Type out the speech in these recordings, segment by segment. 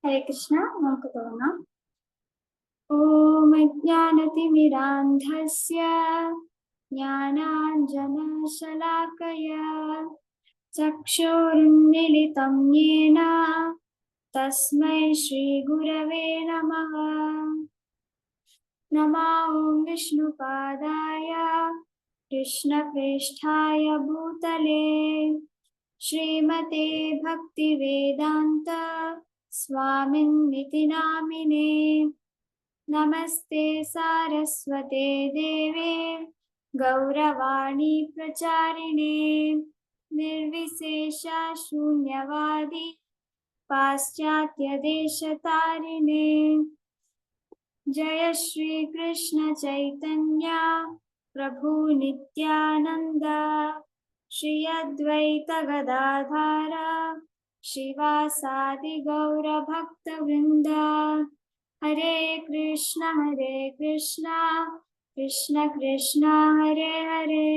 ഹരേ കൃഷ്ണ. നമുക്ക് തുടങ്ങാം. ഓം അജ്ഞാനതിമിരാന്ധസ്യ ജ്ഞാനാഞ്ജനശലാകയ ചക്ഷുരുന്മിലിതം യേന തസ്മൈ ശ്രീഗുരവേ നമഃ. നമോ വിഷ്ണുപാദായ കൃഷ്ണപ്രേഷ്ഠായ ഭൂതലേ ശ്രീമതേ ഭക്തിവേദാന്ത സ്വാമിന്നിതി നാമിനേ. നമസ്തേ സാരസ്വതേ ദേവേ ഗൗരവാണി പ്രചാരിണേ നിർവിശേഷ ശൂന്യവാദി പാശ്ചാത്യദേശതാരിണേ. ജയ ശ്രീ കൃഷ്ണ ചൈതന്യ പ്രഭു നിത്യാനന്ദ ശ്രീ അദ്വൈത ഗദാധര ശ്രീവാസാദി ഗൗരഭക്തവൃന്ദ. ഹരേ കൃഷ്ണ കൃഷ്ണ കൃഷ്ണ ഹരേ ഹരേ,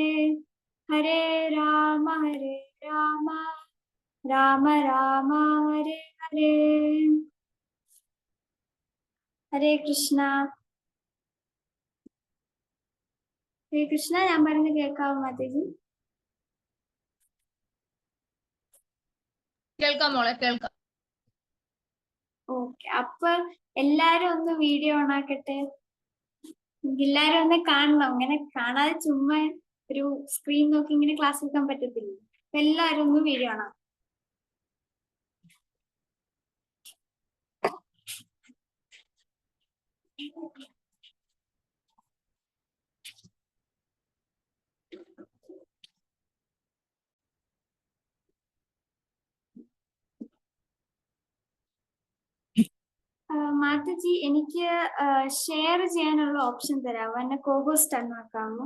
ഹരേ രാമ രാമ രാമ ഹരേ ഹരേ. ഹരേ കൃഷ്ണ. ഹരേ കൃഷ്ണ. ഞാൻ പറഞ്ഞ് കേൾക്കാവോ മാതേജി? കേൾക്കാം മോളെ, കേൾക്കാം. ഓക്കെ, അപ്പൊ എല്ലാരും ഒന്ന് വീഡിയോ ഓൺ ആക്കട്ടെ. എല്ലാരും ഒന്ന് കാണണം. അങ്ങനെ കാണാതെ ചുമ്മാ ഒരു സ്ക്രീൻ നോക്കി ഇങ്ങനെ ക്ലാസ് എടുക്കാൻ പറ്റത്തില്ല. അപ്പൊ എല്ലാരും ഒന്ന് വീഡിയോ ഓൺ ആക്കും. മാതജി, എനിക്ക് ഷെയർ ചെയ്യാനുള്ള ഓപ്ഷൻ തരാമോ? എന്നെ കോഹോസ്റ്റ് ആക്കാമോ?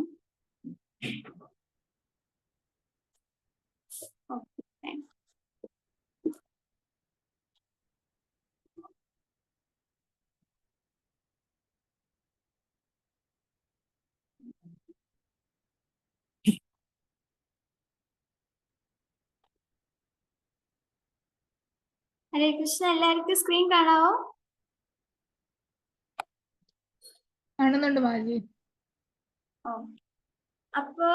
ഹരേ കൃഷ്ണ. എല്ലാവർക്കും സ്ക്രീൻ കാണാവോ? കാണുന്നുണ്ട് മാജി. അപ്പോ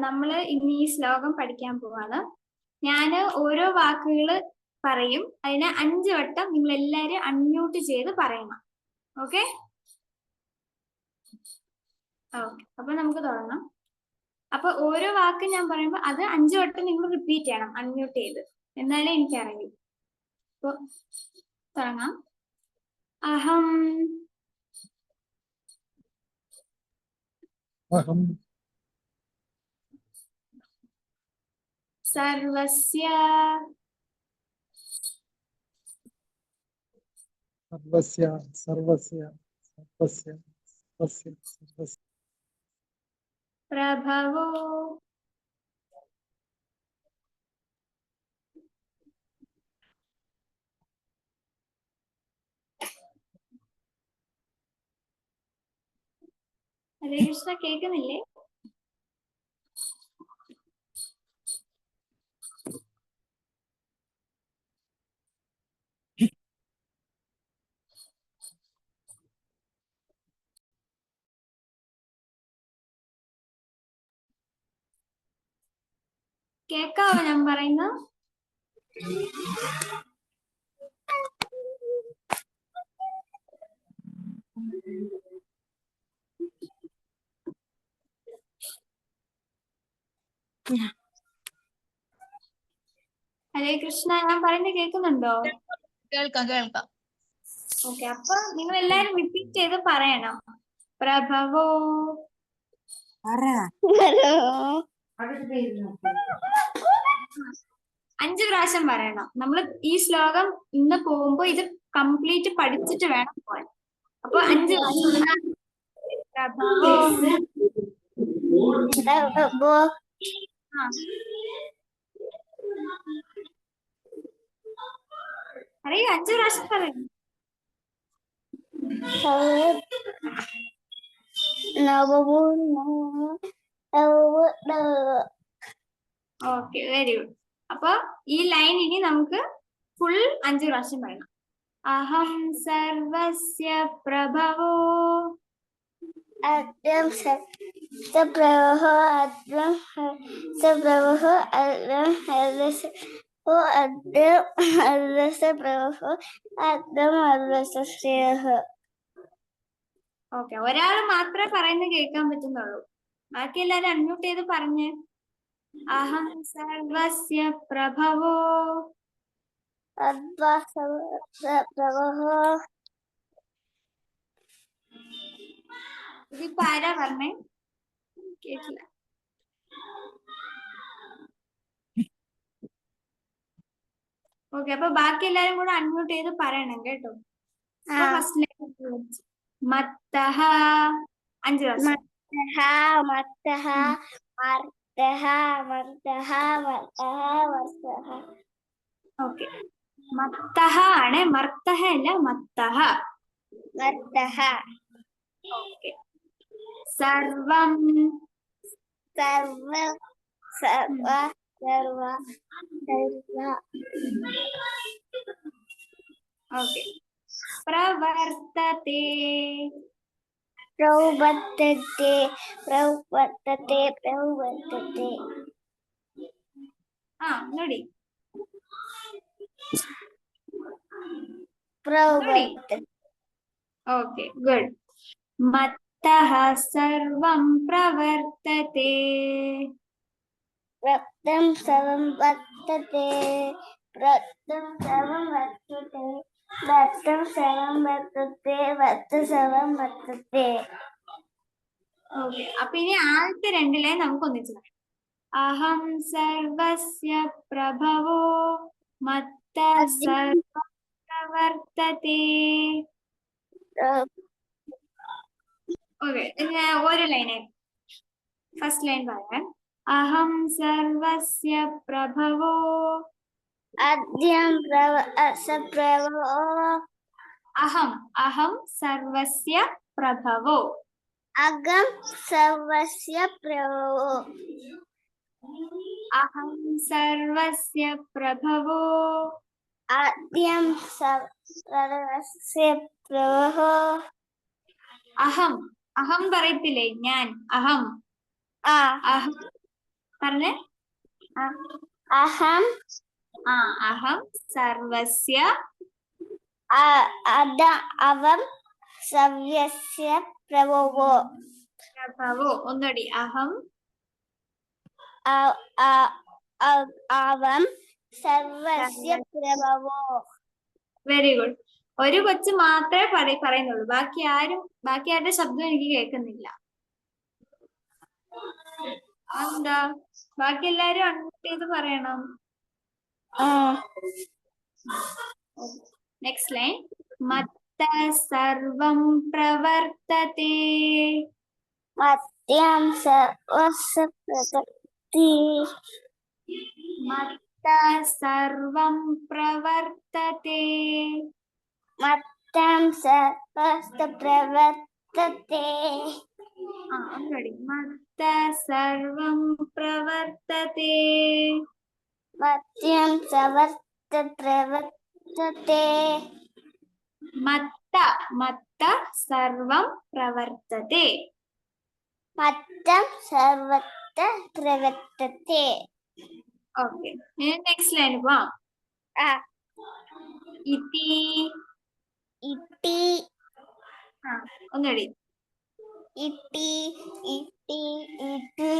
നമ്മള് ഇന്ന് ഈ ശ്ലോകം പഠിക്കാൻ പോവാണ്. ഞാന് ഓരോ വാക്കുകള് പറയും. അതിന് 5 വട്ടം നിങ്ങൾ എല്ലാരും അൺമ്യൂട്ട് ചെയ്ത് പറയണം. ഓക്കെ? ഓക്കെ, അപ്പൊ നമുക്ക് തുടങ്ങാം. അപ്പൊ ഓരോ വാക്ക് ഞാൻ പറയുമ്പോ അത് 5 വട്ടം നിങ്ങൾ റിപ്പീറ്റ് ചെയ്യണം അൺമ്യൂട്ട് ചെയ്ത്, എന്നാലേ എനിക്കറിയൂ. അപ്പൊ തുടങ്ങാം. അഹം സർവസ്യ പ്രഭവോ ഹരേ കൃഷ്ണ. കേൾക്കുന്നില്ലേ? കേക്കാവോ ഞാൻ പറയുന്നത്? ഹരേ കൃഷ്ണ. ഞാൻ പറയുന്നത് കേൾക്കുന്നുണ്ടോ? കേൾക്കാം, കേൾക്കാം. ഓക്കെ, അപ്പൊ നിങ്ങൾ എല്ലാരും റിപ്പീറ്റ് ചെയ്ത് പറയണം. പ്രഭവോ 5 പ്രാവശ്യം പറയണം. നമ്മൾ ഈ ശ്ലോകം ഇന്ന് പോകുമ്പോ ഇത് കംപ്ലീറ്റ് പഠിച്ചിട്ട് വേണം പോകാൻ. അപ്പൊ 5 പ്രാവശ്യം. പ്രഭവോ അറിയോ? 5 പ്രാവശ്യം പറയണം. Okay, very good. അപ്പൊ ഈ ലൈൻ ഇനി നമുക്ക് ഫുൾ 5 പ്രാവശ്യം പറയണം. അഹം സർവസ്യ പ്രഭവോ അദ്യം സപ്രഭോ അദ്യം സപ്രഭോ അദ്യം ഹരസോ അദ്യം ഹരസപ്രഭോ അദ്യം ഹരസശ്രേയോ. ഓക്കെ, ഒരാൾ മാത്രമേ പറയുന്നത് കേൾക്കാൻ പറ്റുന്നുള്ളൂ. ബാക്കി എല്ലാരും അൺമ്യൂട്ട് ചെയ്ത് പറഞ്ഞ്. അഹം സർവസ്യ പ്രഭവോ സപ്രഭോ. ഇതിപ്പോ ആരാ പറഞ്ഞേ? കേട്ടില്ല. ഓക്കെ, അപ്പൊ ബാക്കി എല്ലാരും കൂടെ അൺമ്യൂട്ട് ചെയ്ത് പറയണം കേട്ടോ. ഫസ്റ്റ് മത്തഹ 5 പ്രാവശ്യം. മത്തഹ മർത്തഹ മർത്തഹ മർത്തഹ മർത്തഹ. ഓക്കെ, മത്തഹ ആണ്, മർത്തഹ അല്ല, മത്തഹ. മർത്തഹ. ഓക്കെ, സർവം സർവ സർവ സർവ സർവ. ഓക്കെ, പ്രവർത്തത്തെ പ്രവർത്തത്തെ പ്രവർത്തത്തെ പ്രവർത്തത്തെ. നോടി പ്രവർത്തത്തെ. Okay, good. മത്തഃ സർവം പ്രവർത്തത്തെ. പ്രപ്തം സർവം വർത്തത്തെ. പ്രപ്തം സർവം വർത്തത്തെ. വർത്തം സർവം വർത്തത്തെ. വർത്തം സർവം വർത്തത്തെ. ഓക്കെ, അപ്പൊ ഇനി ആദ്യത്തെ 2 ലൈൻ നമുക്ക് ഒന്നിച്ചു പറയാം. അഹം സർവസ്യ പ്രഭവോ മത്തഃ സർവം പ്രവർത്തത്തെ. ഓക്കെ, ഒരു ലൈനെ ഫസ്റ്റ് ലൈൻ പറയാം. അഹം സർവസ്യ പ്രഭവോ. ആദ്യം സപ്രഭോ. അഹം അഹം സർവസ്യ പ്രഭവോ. അകം സർവസ്യ പ്രഭവോ. അഹം സർവസ്യ പ്രഭവോ. ആദ്യം സർവസ്യ പ്രഭവോ. അഹം അഹം പറയത്തില്ലേ, ഞാൻ. അഹം അഹം പറഞ്ഞേ. അഹം അഹം സർവസ്യ അവം സർവസ്യ പ്രഭവോ. പ്രഭവോ. ഒന്നുകൂടി. അഹം അവം സർവസ്യ പ്രഭവോ. Very good. ഒരു കൊച്ചു മാത്രമേ പറയുന്നുള്ളൂ, ബാക്കി ആരുടെ ശബ്ദം എനിക്ക് കേൾക്കുന്നില്ല. എന്താ? ബാക്കി എല്ലാരും അൺമ്യൂട്ട് ചെയ്ത് പറയണം. Next line. മത്തഃ സർവം പ്രവർത്തത്തെ. മദ്യം സർവസ്യ പ്രവർത്തത്തെ. മത്തഃ സർവം പ്രവർത്തത്തെ. മദ്യം സർവസ്യ പ്രവർത്തത്തെ. ഒന്നുകൂടി. മത്തഃ സർവം പ്രവർത്തത്തെ. മദ്യം സർവസ്യ പ്രവർത്തത്തെ. മത്ത സർവം പ്രവർത്തത്തെ. മദ്യം സർവത്ര പ്രവർത്തത്തെ. ഓക്കെ, നെക്സ്റ്റ് ലൈൻ പോവാം. ഇതി. ഇട്ടി. ഒന്നുകൂടി. ഇട്ടി ഇട്ടി ഇട്ടി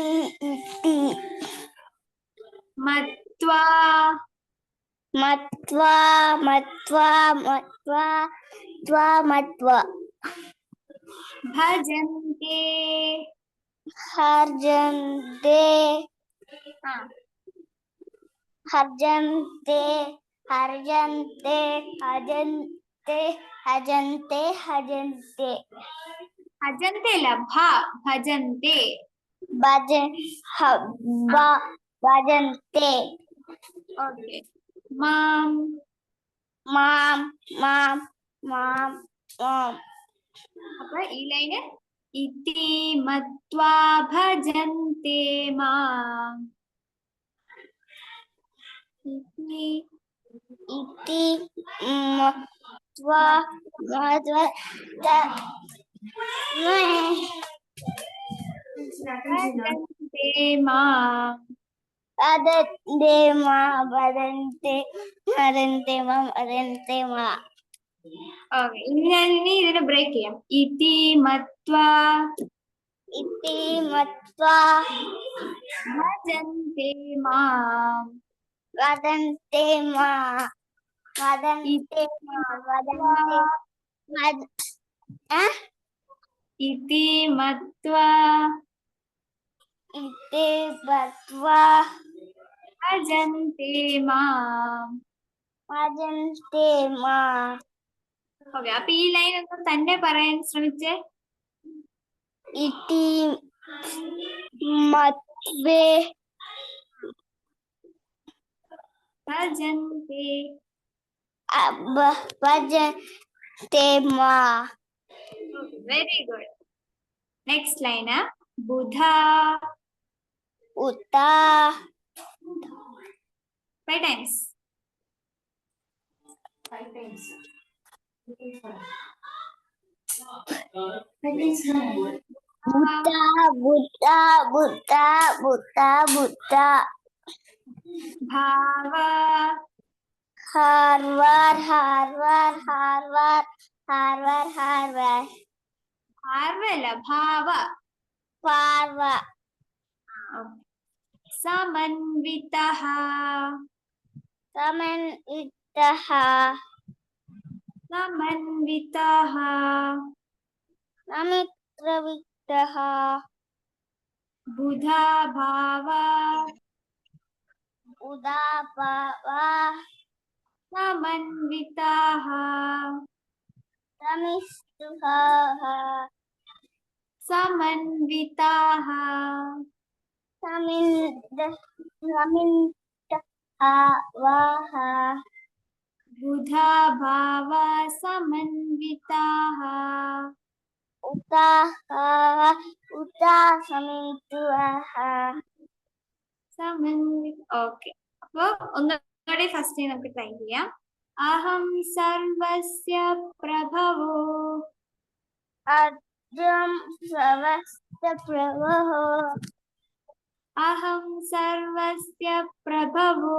ഇട്ടി. മത്വാ മത്വാ മത്വാ മത്വാ ത്വാ മത്വാ. ഭജന്തെ. ഹർജന്തെ ആ ഹർജന്തെ ഹർജന്തെ ഹജന്തെ ഹജന്തെ ഹജന്തെ. ഭജന്തെ അല്ല, ഭജന്തെ. ഭജന്തെ. ഓക്കെ. മാം മാം മാം മാം മാം. അപ്പൊ ഈ ലൈന് ഇതി മത്വാ ഭജന്തെ മാം. ഇതി ഇതി മത്വാ मत्वा मत्वा भजन्ते माम् वदन्ते मा वदन्ते वदन्ते मां वदन्ते मा ഓക്കെ ഇനി ഇതിനെ ബ്രേക്ക് ചെയ്യാം ഇതി മത്വാ इति मत्वा ഭജന്തെ മാം वदन्ते मा वदन्ते मा वदन्ते ഇതി മത്വാ इति मत्वा ഭജന്തെ മാം वदन्ते मा ഓക്കെ അപ്പൊ ഈ ലൈൻ ഒന്ന് തന്നെ പറയാൻ ശ്രമിച്ചേ इति मत्वे ഭജന്തെ भजन्ते मा വെരി ഗുഡ് നെക്സ്റ്റ് ലൈന് ബുധ उता 5 times बुता बुता बुता बुता बुता ഭാവ हार्वार हार्वार हार्वार हार्वार हार्वार ഭാവല്ല ഭാവ पार्वा സമന്വിതഃ समन इतहा സമന്വിതഃ नमित्रवितहा ബുധ ഭാവ उदा पावा സമന്വിതഃ समिस्तुहा സമന്വിതഃ समिन्द समिन्तहा वाहा ബുധ ഭാവ സമന്വിതഃ उता उता समिन्तुहा ഓക്കെ അപ്പൊ ഒന്നുകൂടെ ഫസ്റ്റ് നമുക്ക് ട്രൈ ചെയ്യാം അഹം സർവസ്യ പ്രഭവോ अद्यं सर्वस्य प्रभः അഹം സർവസ്യ പ്രഭവോ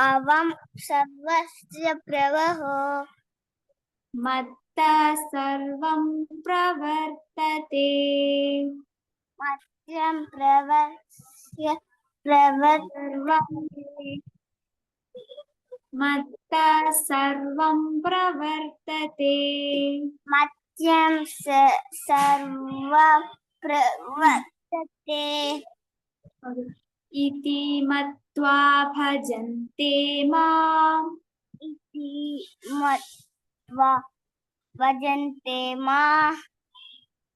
अवं सर्वस्य प्रभः മത്ത സർവം പ്രവർത്തത്തെ मह्यं प्रवस्य प्रवर्त സർവം മത്ത സർവം പ്രവർത്തത്തെ मह्यं सर्व प्रवर्तते ഇതി മത്വാ ഭജന്തെ മാം इति मत्वा भजन्ते मा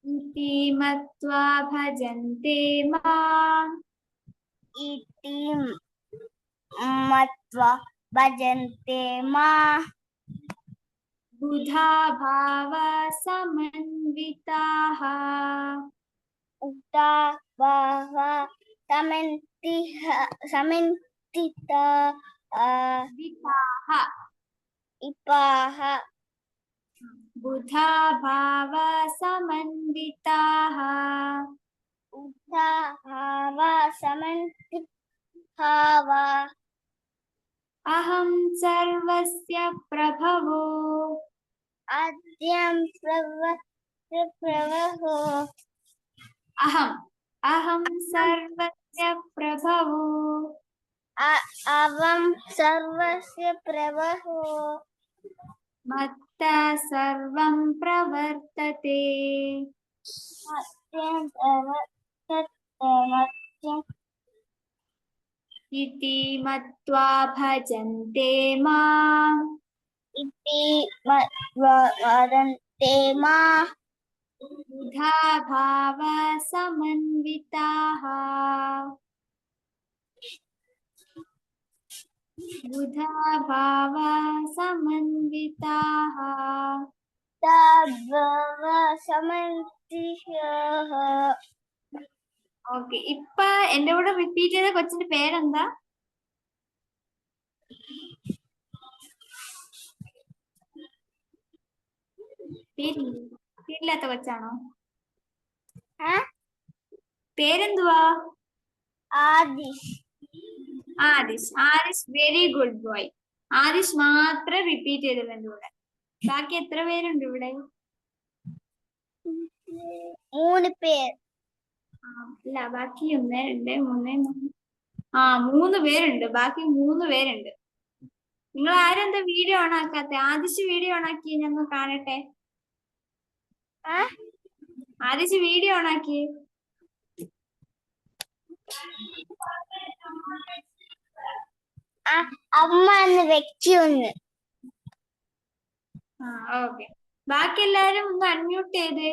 ഇതി മത്വാ ഭജന്തെ മാം इति मत्वा भजन्ते मा ബുധാ ഭാവ സമന്വിതാഃ उता वाहा समन्तिता വിതാഃ इपाः ബുധാ ഭാവ സമന്വിതാഃ उता वा समन्तिता वा അഹം സർവസ്യ പ്രഭവോ आद्यं प्रभो അഹം സർവസ്യ പ്രഭവോ अवं सर्वस्य प्रभो മത്ത സർവം പ്രവർത്തത്തെ मह्यं प्रवर्तते ഇതി മത്വാ ഭജന്തെ മാം इति मत्वा वदन्ते मा ബുധാ ഭാവ സമന്വിതാഃ ബുധാ ഭാവ സമന്വിതാഃ तद्भव समन्तिः ഓക്കെ ഇപ്പൊ എന്റെ കൂടെ റിപ്പീറ്റ് ചെയ്ത കൊച്ചിന്റെ പേരെന്താ പേരില്ലാത്ത കൊച്ചാണോ? ആ പേരെന്തുവാ? Aadish. Aadish very good boy. Aadish മാത്രമേ റിപ്പീറ്റ് ചെയ്തിട്ടുണ്ട് ഇവിടെ. ബാക്കി എത്ര പേരുണ്ട് ഇവിടെ? 3 പേർ. ഇല്ല, ബാക്കി 1 2 3 4 3 പേരുണ്ട്. ബാക്കി 3 പേരുണ്ട്. നിങ്ങൾ ആരെന്താ വീഡിയോ ഓൺ ആക്കാത്ത? ആദിശ് വീഡിയോ ഓൺ ആക്കി, ഞങ്ങൾ കാണട്ടെ. ആ ആദിശ് വീഡിയോ ഓൺ ആക്കി. അമ്മ എന്ന് വ്യക്തി ഒന്ന്. ഓക്കെ. ബാക്കി എല്ലാരും ഒന്ന് അൺമ്യൂട്ട് ചെയ്തേ.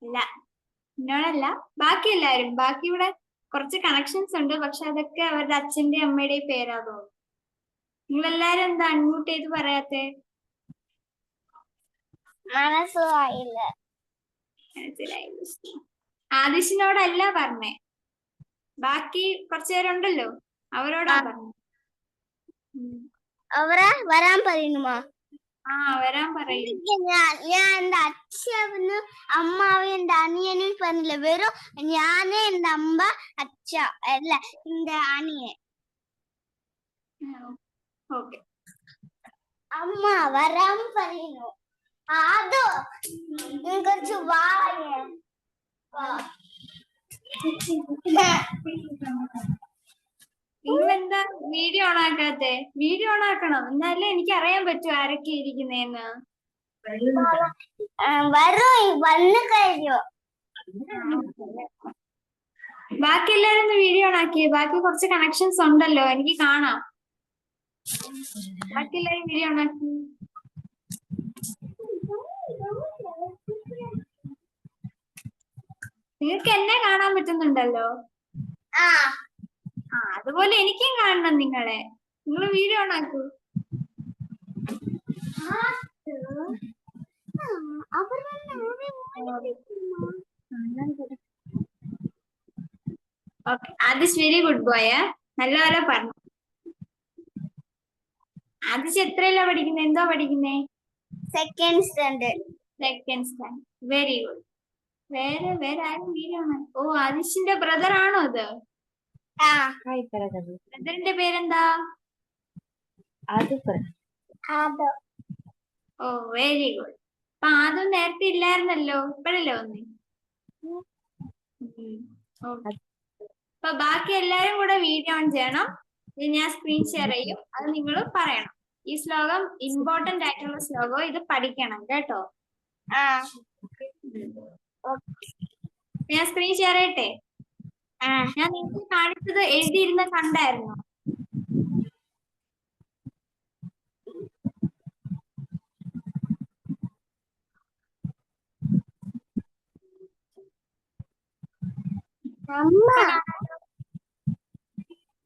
ഇല്ല, എന്നോടല്ല, ബാക്കി എല്ലാരും. ബാക്കി ഇവിടെ കുറച്ച് കണക്ഷൻസ് ഉണ്ട്, പക്ഷെ അതൊക്കെ അവരുടെ അച്ഛന്റെ അമ്മയുടെയും പേരാ തോന്നുന്നു. നിങ്ങളെല്ലാരും എന്താ അൺമ്യൂട്ട് ചെയ്ത് പറയാത്തെ? മനസ്സിലായില്ല. ആദിശിനോടല്ല പറഞ്ഞേ, ബാക്കി കുറച്ചു പേരുണ്ടല്ലോ, അവരോടാ പറഞ്ഞേ. അവരെ വരാൻ പറയുന്നുമോ? വരാൻ പറയും. ഞാൻ എന്റെ അച്ഛനും അമ്മാവും എന്റെ അനിയനും പറഞ്ഞില്ല, വെറും ഞാനേ എന്റെ അമ്മ അച്ഛ അല്ല എന്റെ അനിയൻ. ഓക്കെ. അമ്മ വരാൻ പറയുന്നു. അതോ കുറച്ച് വായ നിങ്ങളെന്താ വീഡിയോ ഓൺ ആക്കാത്തെ? വീഡിയോ ഓൺ ആക്കണം, എന്നാലേ എനിക്ക് അറിയാൻ പറ്റൂ ആരൊക്കെ ഇരിക്കുന്നേന്ന്. വന്നു കഴിഞ്ഞു. ബാക്കി എല്ലാരും വീഡിയോ ഓൺ ആക്കിയേ. ബാക്കി കുറച്ച് കണക്ഷൻസ് ഉണ്ടല്ലോ, എനിക്ക് കാണാം. ബാക്കി എല്ലാരും വീഡിയോ ഓൺ ആക്കി. നിങ്ങൾക്ക് എന്നെ കാണാൻ പറ്റുന്നുണ്ടല്ലോ. അതുപോലെ എനിക്കും കാണണം നിങ്ങളെ. നിങ്ങൾ വീഡിയോ ഓൺ ആക്കൂ. Okay, Aadish very good boy. നല്ലപോലെ പറഞ്ഞു. ആദിശ് എത്രയല്ല പഠിക്കുന്നേ? എന്തോ പഠിക്കുന്നേ? Second standard. Very good. വേറെ ആരും വീഡിയോ ആണ്? ആദിശിന്റെ ബ്രദർ ആണോ ഇത്? ബ്രദറിന്റെ പേരെന്താ? Very good. അപ്പൊ അതും നേരത്തെ ഇല്ലായിരുന്നല്ലോ, ഇപ്പഴല്ലേ വന്നേ? അപ്പൊ ബാക്കി എല്ലാരും കൂടെ വീഡിയോ ഓൺ ചെയ്യണം. ഞാൻ സ്ക്രീൻ ഷെയർ ചെയ്യും, അത് നിങ്ങൾ പറയണം. ഈ ശ്ലോകം ഇമ്പോർട്ടന്റ് ആയിട്ടുള്ള ശ്ലോകം, ഇത് പഠിക്കണം കേട്ടോ. ഞാൻ സ്ക്രീൻ ഷെയർ ചെയ്യട്ടെ? ഞാൻ നിങ്ങൾക്ക് കാണിച്ചത് എഴുതിയിരുന്ന കണ്ടായിരുന്നു?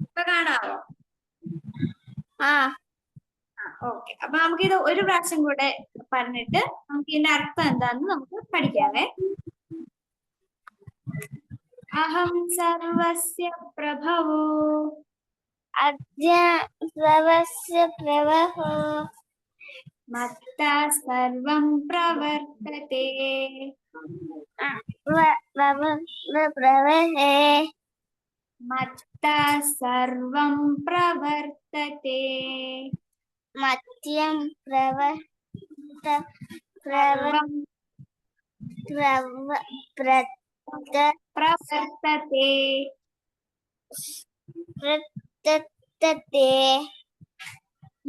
ഇപ്പൊ കാണാവോ? ഓക്കെ. അപ്പൊ നമുക്കിത് ഒരു പ്രാവശ്യം കൂടെ പറഞ്ഞിട്ട് നമുക്ക് ഇതിന്റെ അർത്ഥം എന്താന്ന് നമുക്ക് പഠിക്കാവേ. അഹം സർവസ്യ പ്രഭവോ സർവസ്യ പ്രഭവോ മത്താ സർവം പ്രവർത്തതേ. പ്രവഹേ മത്താ സർവം പ്രവർത്തതേ. മത്യം പ്രവർത്തതേ.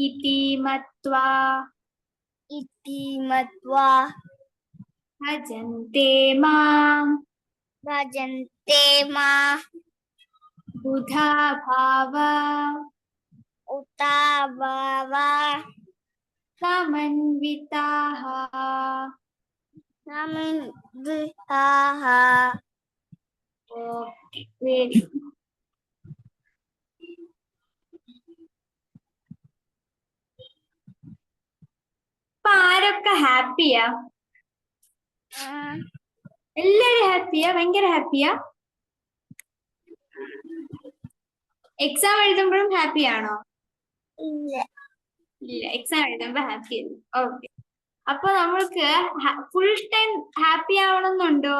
ഇതി മത്വാ ഭജന്തെ മാം ബുധാ ഭാവാ സമന്വിതാഃ. Okay, very good. അപ്പൊ ആരൊക്കെ ഹാപ്പിയാ? എല്ലാരും ഹാപ്പിയാ? ഭയങ്കര ഹാപ്പിയാ? എക്സാം എഴുതുമ്പോഴും ഹാപ്പിയാണോ? ഇല്ല. ഇല്ല, എക്സാം എഴുതുമ്പോ ഹാപ്പി ആയിരുന്നു. ഓക്കെ, അപ്പൊ നമ്മൾക്ക് ഫുൾ ടൈം ഹാപ്പി ആവണമെന്നുണ്ടോ?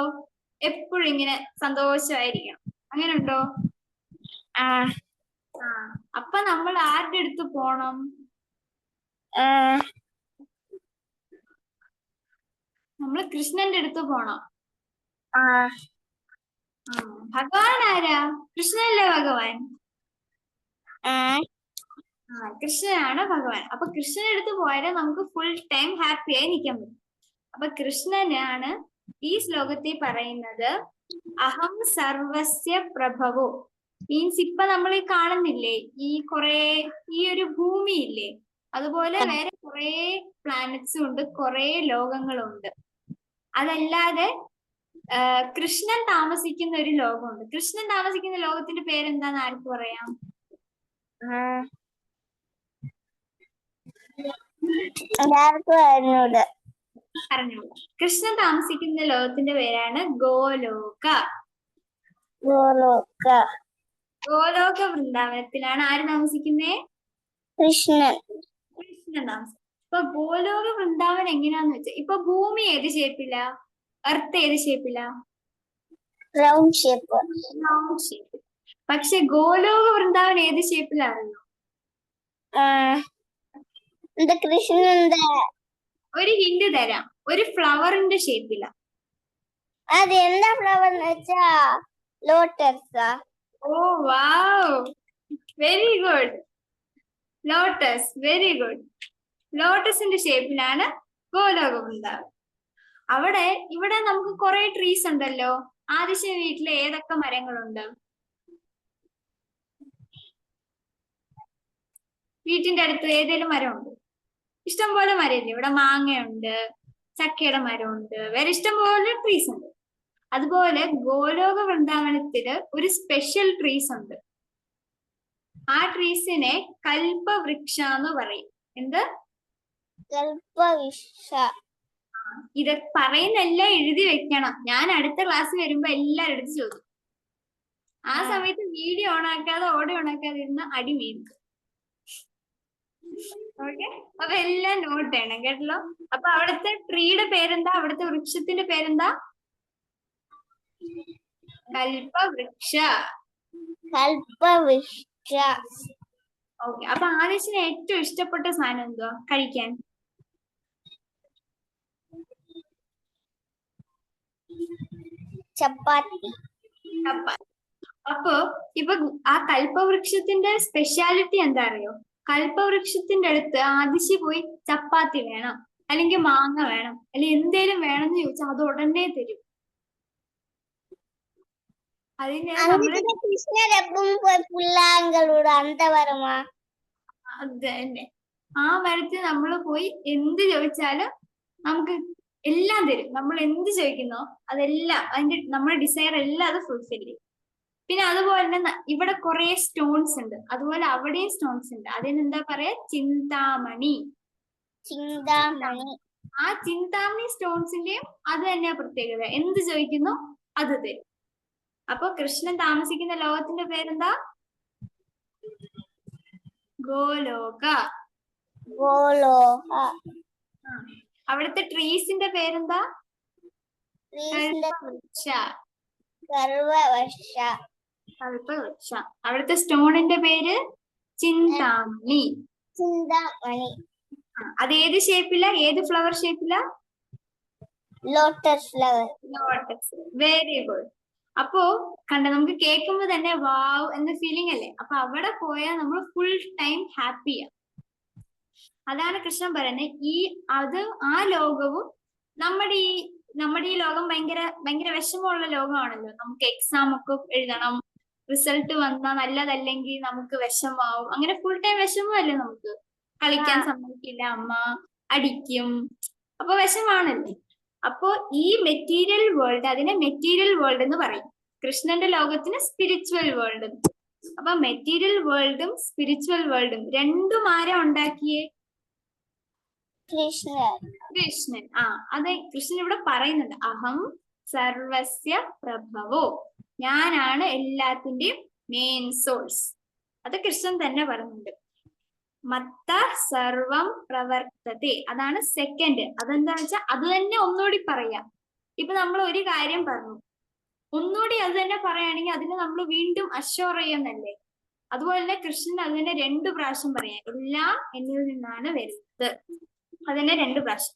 എപ്പോഴും ഇങ്ങനെ സന്തോഷമായിരിക്കണം, അങ്ങനെ ഉണ്ടോ? ആ അപ്പൊ നമ്മൾ ആരുടെ അടുത്ത് പോണം? നമ്മൾ കൃഷ്ണന്റെ അടുത്ത് പോണം. ഭഗവാൻ ആരാ? കൃഷ്ണനല്ലേ ഭഗവാൻ? കൃഷ്ണനാണ് ഭഗവാൻ. അപ്പൊ കൃഷ്ണന്റെ അടുത്ത് പോയാലേ നമുക്ക് ഫുൾ ടൈം ഹാപ്പി ആയി നിൽക്കാൻ പറ്റും. അപ്പൊ കൃഷ്ണനാണ് ഈ ശ്ലോകത്തിൽ പറയുന്നത് അഹം സർവസ്യ പ്രഭവോ. മീൻസ് ഇപ്പൊ നമ്മൾ ഈ കാണുന്നില്ലേ ഈ ഒരു ഭൂമി ഇല്ലേ, അതുപോലെ വേറെ കുറെ പ്ലാനറ്റ്സും ഉണ്ട്, കുറെ ലോകങ്ങളും ഉണ്ട്. അതല്ലാതെ കൃഷ്ണൻ താമസിക്കുന്ന ഒരു ലോകമുണ്ട്. കൃഷ്ണൻ താമസിക്കുന്ന ലോകത്തിന്റെ പേരെന്താന്ന് ആർക്ക് പറയാം? അറിഞ്ഞോളൂ. കൃഷ്ണൻ താമസിക്കുന്ന ലോകത്തിന്റെ പേരാണ് ഗോലോക. ഗോലോക വൃന്ദാവനത്തിലാണ് ആര് താമസിക്കുന്നേ? കൃഷ്ണൻ താമസിക്കുന്നത്. ഇപ്പൊ ഗോലോക വൃന്ദാവനം എങ്ങനെയാന്ന് വെച്ചാൽ, ഇപ്പൊ ഭൂമി ഏത് ഷേപ്പില, എർത്ത് ഏത് ഷേപ്പില? Round shape. പക്ഷെ ഗോലോക വൃന്ദാവനം ഏത് ഷേപ്പിലാണല്ലോ? ഒരു ഹിന്റ് തരാം, ഒരു ഫ്ലവറിന്റെ ഷേപ്പില. അതെന്താ ഫ്ലവർ എന്ന് വെച്ചാ lotus. Oh wow, very good. Lotus, very good. ലോട്ടസിന്റെ ഷേപ്പിലാണ് ഗോലോക വൃന്ദാവനം. ഇവിടെ നമുക്ക് കുറെ ട്രീസ് ഉണ്ടല്ലോ. ആദിശ വീട്ടില് ഏതൊക്കെ മരങ്ങളുണ്ട്? വീട്ടിന്റെ അടുത്ത് ഏതെങ്കിലും മരമുണ്ട്? ഇഷ്ടംപോലെ മരമില്ലേ? ഇവിടെ മാങ്ങയുണ്ട്, ചക്കയുടെ മരമുണ്ട്, വേറെ ഇഷ്ടംപോലെ ട്രീസ് ഉണ്ട്. അതുപോലെ ഗോലോക വൃന്ദാവനത്തില് ഒരു സ്പെഷ്യൽ ട്രീസ് ഉണ്ട്. ആ ട്രീസിനെ കൽപ്പവൃക്ഷ എന്ന് പറയും. എന്ത്? കൽപ്പവൃക്ഷ. ഇത് പറയുന്നെല്ലാം എഴുതി വെക്കണം. ഞാൻ അടുത്ത ക്ലാസ് വരുമ്പോ എല്ലാവരും എടുത്ത് ചോദിക്കും. ആ സമയത്ത് വീഡിയോ ഓണാക്കാതെ ഓഡിയോ ഓണാക്കാതെ ഇരുന്ന് അടി വീഴും. ഓക്കെ, അപ്പൊ എല്ലാം നോട്ട് ചെയ്യണം കേട്ടല്ലോ. അപ്പൊ അവിടുത്തെ ട്രീയുടെ പേരെന്താ? അവിടുത്തെ വൃക്ഷത്തിന്റെ പേരെന്താ? കൽപ്പവൃക്ഷ. ഓക്കെ, അപ്പൊ ആദിശന് ഏറ്റവും ഇഷ്ടപ്പെട്ട സാധനം എന്തുവാ കഴിക്കാൻ? ചപ്പാത്തി. അപ്പൊ ഇപ്പൊ ആ കൽപ്പവൃക്ഷത്തിന്റെ സ്പെഷ്യാലിറ്റി എന്താ അറിയോ? കൽപ്പവൃക്ഷത്തിന്റെ അടുത്ത് ആദിശി പോയി ചപ്പാത്തി വേണം, അല്ലെങ്കിൽ മാങ്ങ വേണം, അല്ലെങ്കിൽ എന്തേലും വേണമെന്ന് ചോദിച്ചാൽ അത് ഉടനെ തരും. അതിന് തന്നെ ആ മരത്തിൽ നമ്മൾ പോയി എന്ത് ചോദിച്ചാലും നമുക്ക് എല്ലാം തരും. നമ്മൾ എന്ത് ചോദിക്കുന്നോ അതെല്ലാം, നമ്മുടെ ഡിസയർ എല്ലാം അത് ഫുൾഫിൽ ചെയ്യും. പിന്നെ അതുപോലെ തന്നെ ഇവിടെ കുറെ സ്റ്റോൺസ് ഉണ്ട്, അതുപോലെ അവിടെയും സ്റ്റോൺസ് ഉണ്ട്. അതിനെന്താ പറയാ? ചിന്താമണി. ആ ചിന്താമണി സ്റ്റോൺസിന്റെയും അത് തന്നെയാ പ്രത്യേകത. എന്ത് ചോദിക്കുന്നു അത് തരും. അപ്പൊ കൃഷ്ണൻ താമസിക്കുന്ന ലോകത്തിന്റെ പേരെന്താ? ഗോലോക. അവിടുത്തെ ട്രീസിന്റെ പേരെന്താ? കൽപ്പവൃക്ഷ. അവിടുത്തെ സ്റ്റോണിന്റെ പേര് ചിന്താമണി. അത് ഏത് ഷേപ്പില? ഏത് ഫ്ലവർ ഷേപ്പില? Lotus flower. Lotus, very good. അപ്പോ കണ്ട, നമുക്ക് കേൾക്കുമ്പോ തന്നെ വാവ് എന്ന ഫീലിംഗ് അല്ലേ? അപ്പൊ അവിടെ പോയാൽ നമ്മൾ ഫുൾ ടൈം ഹാപ്പിയാ. അതാണ് കൃഷ്ണൻ പറയുന്നത്. ആ ലോകവും നമ്മുടെ ഈ ലോകം ഭയങ്കര വിഷമമുള്ള ലോകമാണല്ലോ. നമുക്ക് എക്സാം ഒക്കെ എഴുതണം, റിസൾട്ട് വന്നാൽ നല്ലതല്ലെങ്കിൽ നമുക്ക് വിഷമാവും. അങ്ങനെ ഫുൾ ടൈം വിഷമമല്ലേ നമുക്ക്? കളിക്കാൻ സമ്മതിക്കില്ല, അമ്മ അടിക്കും, അപ്പൊ വിഷമാണല്ലേ? അപ്പോ ഈ മെറ്റീരിയൽ വേൾഡ്, അതിനെ മെറ്റീരിയൽ വേൾഡ് എന്ന് പറയും. കൃഷ്ണന്റെ ലോകത്തിന് സ്പിരിച്വൽ വേൾഡ്. അപ്പൊ മെറ്റീരിയൽ വേൾഡും സ്പിരിച്വൽ വേൾഡും രണ്ടും ആരാ ഉണ്ടാക്കിയേ? കൃഷ്ണൻ. അതെ, കൃഷ്ണൻ ഇവിടെ പറയുന്നുണ്ട് അഹം സർവസ്യ പ്രഭവോ, ഞാനാണ് എല്ലാത്തിന്റെയും മെയിൻ സോഴ്സ്. അത് കൃഷ്ണൻ തന്നെ പറയുന്നുണ്ട്. മത്ത സർവം പ്രവർത്തത്തെ. അതാണ് സെക്കൻഡ്. അതെന്താന്ന് വെച്ചാൽ അത് തന്നെ ഒന്നുകൂടി പറയാം. ഇപ്പൊ നമ്മൾ ഒരു കാര്യം പറഞ്ഞു, ഒന്നുകൂടി അത് തന്നെ പറയുകയാണെങ്കിൽ അതിന് നമ്മൾ വീണ്ടും അഷ്വർ ചെയ്യുന്നല്ലേ. അതുപോലെ തന്നെ കൃഷ്ണൻ അത് തന്നെ 2 പ്രാവശ്യം പറയാം. എല്ലാം എന്നിൽ നിന്നാണ് വരുന്നത്. അത് തന്നെ 2 പ്രാവശ്യം.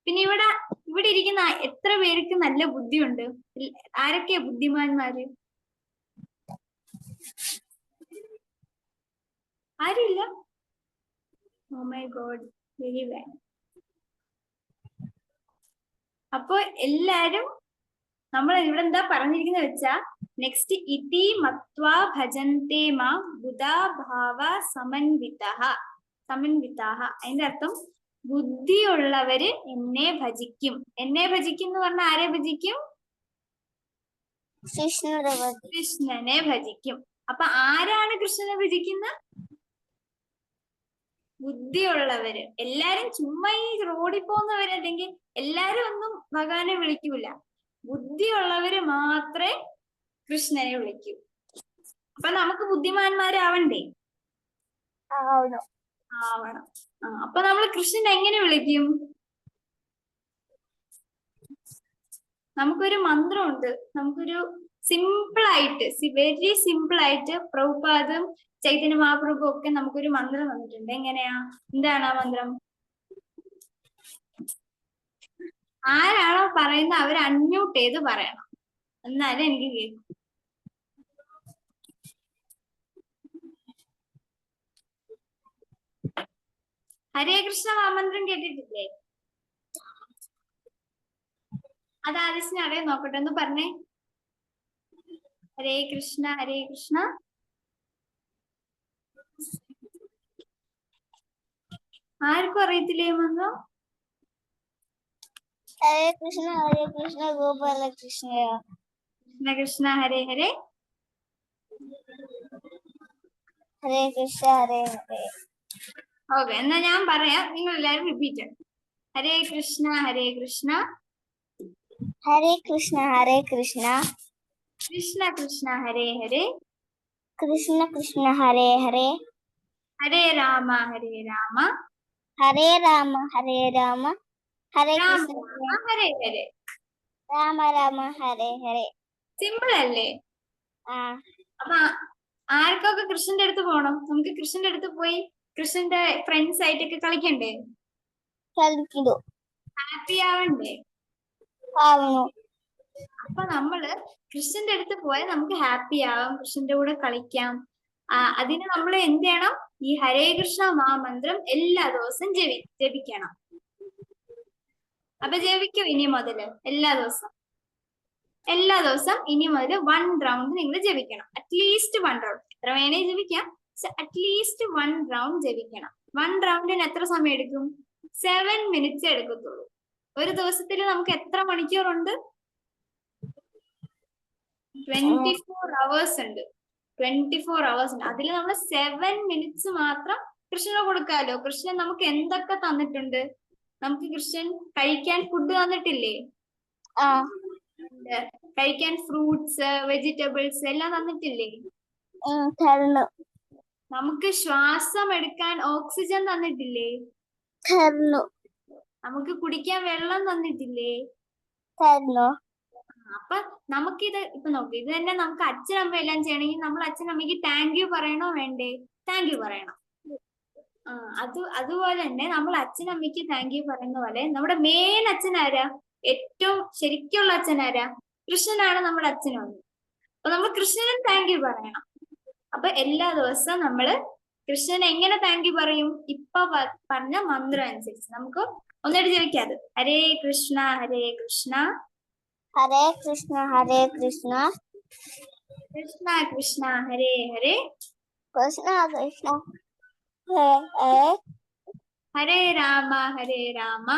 പിന്നെ ഇവിടെ ഇരിക്കുന്ന എത്ര പേർക്ക് നല്ല ബുദ്ധിയുണ്ട്? ആരൊക്കെയാ ബുദ്ധിമാന്മാര്? ആരുമില്ല? Oh my God, very bad. അപ്പൊ എല്ലാരും നമ്മൾ ഇവിടെ എന്താ പറഞ്ഞിരിക്കുന്നത് വെച്ചാ, നെക്സ്റ്റ് ഇതി മത്വാ ഭജന്തേ മാ ബുധാഭാവ സമന്വിതഃ. അതിന്റെ അർത്ഥം ബുദ്ധിയുള്ളവര് എന്നെ ഭജിക്കും. എന്നെ ഭജിക്കും എന്ന് പറഞ്ഞാൽ ആരെ ഭജിക്കും? കൃഷ്ണനെ ഭജിക്കും. അപ്പൊ ആരാണ് കൃഷ്ണനെ ഭജിക്കുന്നത്? ബുദ്ധിയുള്ളവര്. എല്ലാരും ചുമ്മാ ഈ റോഡിൽ പോകുന്നവര് അല്ലെങ്കിൽ എല്ലാരും ഒന്നും ഭഗവാനെ വിളിക്കൂല. ബുദ്ധിയുള്ളവര് മാത്രമേ കൃഷ്ണനെ വിളിക്കൂ. അപ്പൊ നമുക്ക് ബുദ്ധിമാന്മാരാവണ്ടേ? ആവണം. അപ്പൊ നമ്മൾ കൃഷ്ണനെ എങ്ങനെ വിളിക്കും? നമുക്കൊരു മന്ത്രമുണ്ട്. നമുക്കൊരു സിമ്പിൾ ആയിട്ട്, വെരി സിമ്പിൾ ആയിട്ട് പ്രഭുപാദും ചൈതന്യ മഹാപ്രഭു ഒക്കെ നമുക്കൊരു മന്ത്രം തന്നിട്ടുണ്ട്. എങ്ങനെയാ? എന്താണ് ആ മന്ത്രം? ആരാണോ പറയുന്നത് അവർ അൺമ്യൂട്ട് ചെയ്ത് പറയണം, എന്നാലും എനിക്ക് കേൾക്കും. ഹരേ കൃഷ്ണ മഹാമന്ത്രം കേട്ടിട്ടില്ലേ? അത് ആദിശന് അറിയാൻ നോക്കട്ടെ, ഒന്ന് പറഞ്ഞേ. ഹരേ കൃഷ്ണ ഹരേ കൃഷ്ണ. ആർക്കും അറിയത്തില്ലേ മന്ത്രം? ഹരേ കൃഷ്ണ ഗോപാല കൃഷ്ണ. കൃഷ്ണ കൃഷ്ണ ഹരേ ഹരേ. ഹരേ കൃഷ്ണ ഹരേ ഹരേ. ഓക്കെ, എന്നാ ഞാൻ പറയാം, നിങ്ങൾ എല്ലാവരും റിപ്പീറ്റ് ചെയ്യണം. ഹരേ കൃഷ്ണ ഹരേ കൃഷ്ണ. ഹരേ കൃഷ്ണ ഹരേ കൃഷ്ണ. കൃഷ്ണ കൃഷ്ണ ഹരേ ഹരേ. കൃഷ്ണ കൃഷ്ണ ഹരേ ഹരേ. ഹരേ രാമ ഹരേ രാമ. ഹരേ രാമ ഹരേ രാമ. ഹരേ രാമ കൃഷ്ണ രാമ ഹരേ ഹരേ. രാമ രാമ ഹരേ ഹരേ. സിമ്പിൾ അല്ലേ? അപ്പൊ ആർക്കൊക്കെ കൃഷ്ണന്റെ അടുത്ത് പോണം? നമുക്ക് കൃഷ്ണന്റെ അടുത്ത് പോയി കൃഷ്ണന്റെ ഫ്രണ്ട്സ് ആയിട്ടൊക്കെ കളിക്കണ്ടേ? ഹാപ്പി ആവണ്ടേ? അപ്പൊ നമ്മള് കൃഷ്ണന്റെ അടുത്ത് പോയാൽ നമുക്ക് ഹാപ്പി ആവാം, കൃഷ്ണന്റെ കൂടെ കളിക്കാം. അതിന് നമ്മൾ എന്ത് ചെയ്യണം? ഈ ഹരേ കൃഷ്ണ മഹാമന്ത്രം എല്ലാ ദിവസവും ജപിക്കണം. അപ്പൊ ജപിക്കൂ ഇനി മുതല് എല്ലാ ദിവസം ഇനി മുതൽ 1 റൗണ്ട് നിങ്ങൾ ജപിക്കണം. At least 1 round. എത്ര വേണേ ജപിക്കാം, അറ്റ്ലീസ്റ്റ് 1 റൗണ്ട് ജപിക്കണം. 1 റൗണ്ടിന് എത്ര സമയം എടുക്കും? 7 മിനിറ്റ്സ് എടുക്കത്തുള്ളൂ. ഒരു ദിവസത്തിൽ നമുക്ക് എത്ര മണിക്കൂറുണ്ട്? 24 അവേഴ്സ് ഉണ്ട്. 24 അവേഴ്സ് ഉണ്ട്. അതിൽ നമ്മൾ 7 മിനിറ്റ്സ് മാത്രം കൃഷ്ണന് കൊടുക്കാലോ. കൃഷ്ണൻ നമുക്ക് എന്തൊക്കെ തന്നിട്ടുണ്ട്? നമുക്ക് കൃഷ്ണൻ കഴിക്കാൻ ഫുഡ് തന്നിട്ടില്ലേ? കഴിക്കാൻ ഫ്രൂട്ട്സ്, വെജിറ്റബിൾസ് എല്ലാം തന്നിട്ടില്ലേ? നമുക്ക് ശ്വാസം എടുക്കാൻ ഓക്സിജൻ തന്നിട്ടില്ലേ? നമുക്ക് കുടിക്കാൻ വെള്ളം തന്നിട്ടില്ലേ? അപ്പൊ നമുക്കിത് ഇപ്പൊ നോക്ക്, ഇത് തന്നെ നമുക്ക് അച്ഛനമ്മ എല്ലാം ചെയ്യണമെങ്കിൽ നമ്മൾ അച്ഛനമ്മയ്ക്ക് താങ്ക് യു പറയണോ വേണ്ടേ? താങ്ക് യു പറയണം. അതുപോലെ തന്നെ നമ്മൾ അച്ഛനമ്മയ്ക്ക് താങ്ക് യു പറയുന്ന പോലെ നമ്മുടെ മെയിൻ അച്ഛനാരാ? ഏറ്റവും ശരിക്കുള്ള അച്ഛനാരാ? കൃഷ്ണനാണ് നമ്മുടെ അച്ഛനും. അപ്പൊ നമ്മൾ കൃഷ്ണനും താങ്ക് യു പറയണം. അപ്പൊ എല്ലാ ദിവസവും നമ്മള് കൃഷ്ണൻ എങ്ങനെ താങ്ക് യു പറയും? ഇപ്പൊ പറഞ്ഞ മന്ത്രം അനുസരിച്ച് നമുക്ക് ഒന്നിട്ട് ജപിക്കാത്. ഹരേ കൃഷ്ണ ഹരേ കൃഷ്ണ. ഹരേ കൃഷ്ണ ഹരേ കൃഷ്ണ. കൃഷ്ണ കൃഷ്ണ ഹരേ ഹരേ. കൃഷ്ണ കൃഷ്ണ ഹരേ ഹരേ. ഹരേ രാമ ഹരേ രാമ.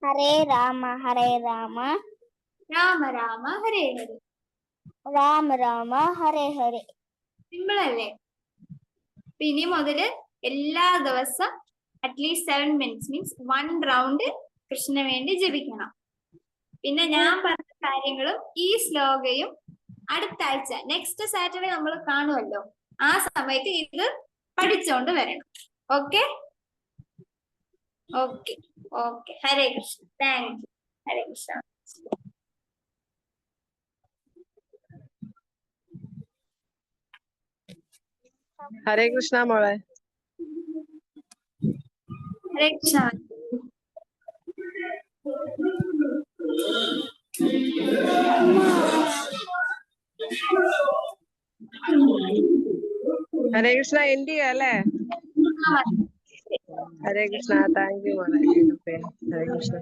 ഹരേ രാമ ഹരേ രാമ. രാമ രാമ ഹരേ ഹരേ. രാമ രാമ ഹരേ ഹരേ. സിമ്പിൾ അല്ലേ? ഇനി മുതല് എല്ലാ ദിവസം അറ്റ്ലീസ്റ്റ് 7 മിനിറ്റ്സ് മീൻസ് 1 റൗണ്ട് കൃഷ്ണന് വേണ്ടി ജപിക്കണം. പിന്നെ ഞാൻ പറഞ്ഞ കാര്യങ്ങളും ഈ ശ്ലോകയും അടുത്ത ആഴ്ച നെക്സ്റ്റ് സാറ്റർഡേ നമ്മൾ കാണുമല്ലോ, ആ സമയത്ത് ഇത് പഠിച്ചോണ്ട് വരണം. Okay okay okay. Hare Krishna. Thank you. Hare Krishna. Hare Krishna മോളെ. ഹരേ കൃഷ്ണ. ഹരേ കൃഷ്ണ എൻഡ് ചെയ്യാം അല്ലേ? ഹരേ കൃഷ്ണ. താങ്ക് യു മോളെ. ഹരേ കൃഷ്ണ.